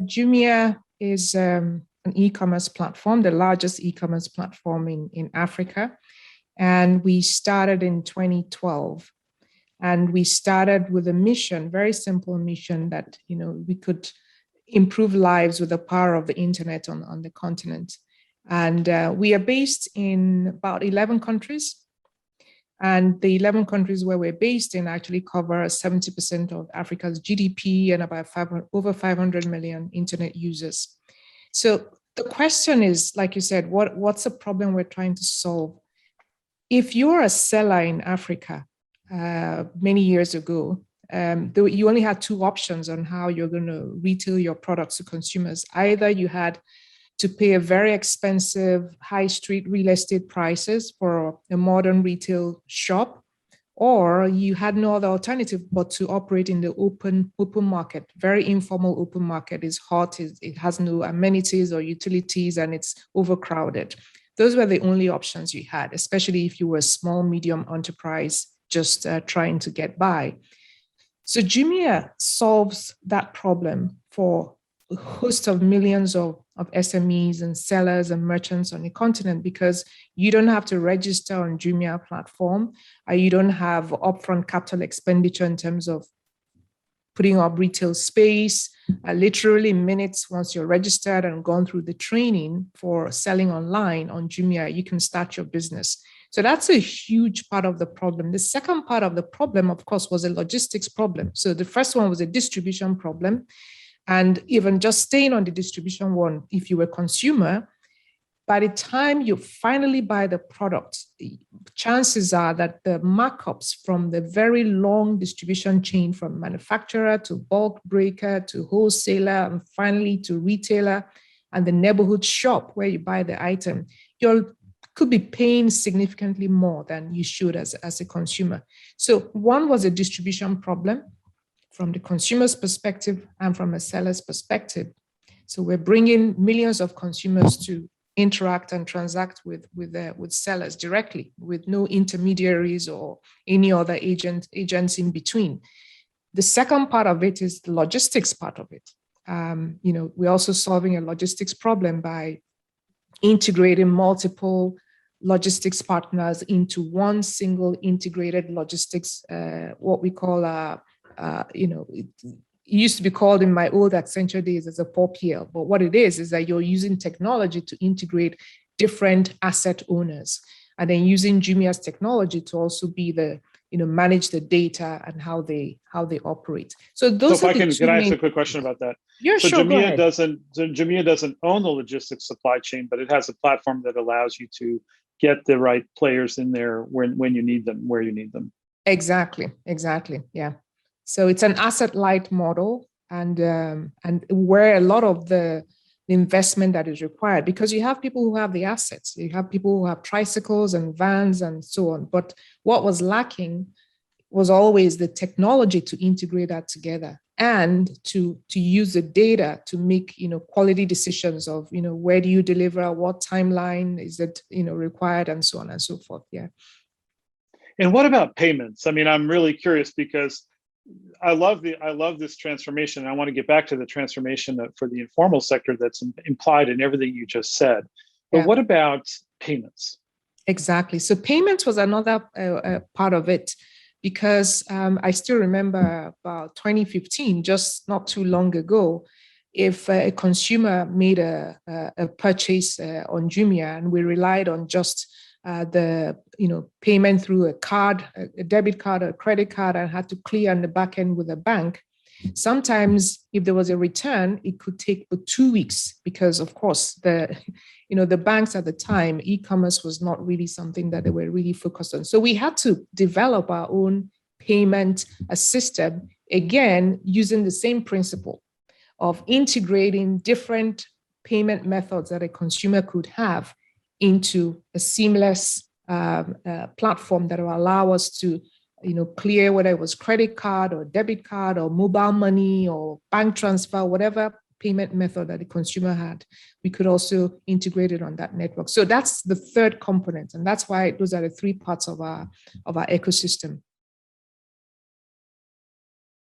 Jumia is an e-commerce platform, the largest e-commerce platform in Africa. And we started in 2012. And we started with a mission, very simple mission that, we could improve lives with the power of the internet on the continent. And we are based in about 11 countries. And the 11 countries where we're based in actually cover 70% of Africa's GDP and about over 500 million internet users. So the question is, like you said, what's the problem we're trying to solve? If you're a seller in Africa many years ago, you only had two options on how you're going to retail your products to consumers. Either you had to pay a very expensive high street real estate prices for a modern retail shop, or you had no other alternative but to operate in the open market. Very informal open market. Is hot, it has no amenities or utilities, and it's overcrowded. Those were the only options you had, especially if you were a small, medium enterprise just trying to get by. So Jumia solves that problem for a host of millions of SMEs and sellers and merchants on the continent, because you don't have to register on Jumia platform. You don't have upfront capital expenditure in terms of putting up retail space. Literally minutes once you're registered and gone through the training for selling online on Jumia, you can start your business. So that's a huge part of the problem. The second part of the problem, of course, was a logistics problem. So the first one was a distribution problem. And even just staying on the distribution one, if you were a consumer, by the time you finally buy the product, chances are that the markups from the very long distribution chain from manufacturer to bulk breaker to wholesaler and finally to retailer and the neighborhood shop where you buy the item, you could be paying significantly more than you should as a consumer. So one was a distribution problem from the consumer's perspective and from a seller's perspective. So we're bringing millions of consumers to interact and transact with sellers directly, with no intermediaries or any other agents in between. The second part of it is the logistics part of it. We're also solving a logistics problem by integrating multiple logistics partners into one single integrated logistics, what we call it used to be called in my old Accenture days as a 4PL, but what it is that you're using technology to integrate different asset owners, and then using Jumia's technology to also be the, manage the data and how they operate. So those. So can I ask a quick question about that? Yeah, so sure. Jumia doesn't own the logistics supply chain, but it has a platform that allows you to get the right players in there when you need them, where you need them. Exactly. Yeah. So it's an asset-light model, and where a lot of the investment that is required, because you have people who have the assets, you have people who have tricycles and vans and so on. But what was lacking was always the technology to integrate that together and to use the data to make quality decisions of where do you deliver, what timeline is it required, and so on and so forth. Yeah. And what about payments? I mean, I'm really curious because I love this transformation. I want to get back to the transformation for the informal sector that's implied in everything you just said. But What about payments? Exactly. So payments was another part of it, because I still remember about 2015, just not too long ago, if a consumer made a purchase on Jumia and we relied on just the payment through a card, a debit card or a credit card, and had to clear on the back end with a bank. Sometimes if there was a return, it could take 2 weeks, because of course the banks at the time, e-commerce was not really something that they were really focused on. So we had to develop our own payment system, again, using the same principle of integrating different payment methods that a consumer could have into a seamless platform that will allow us to, clear whether it was credit card or debit card or mobile money or bank transfer, whatever payment method that the consumer had, we could also integrate it on that network. So that's the third component, and that's why those are the three parts of our ecosystem.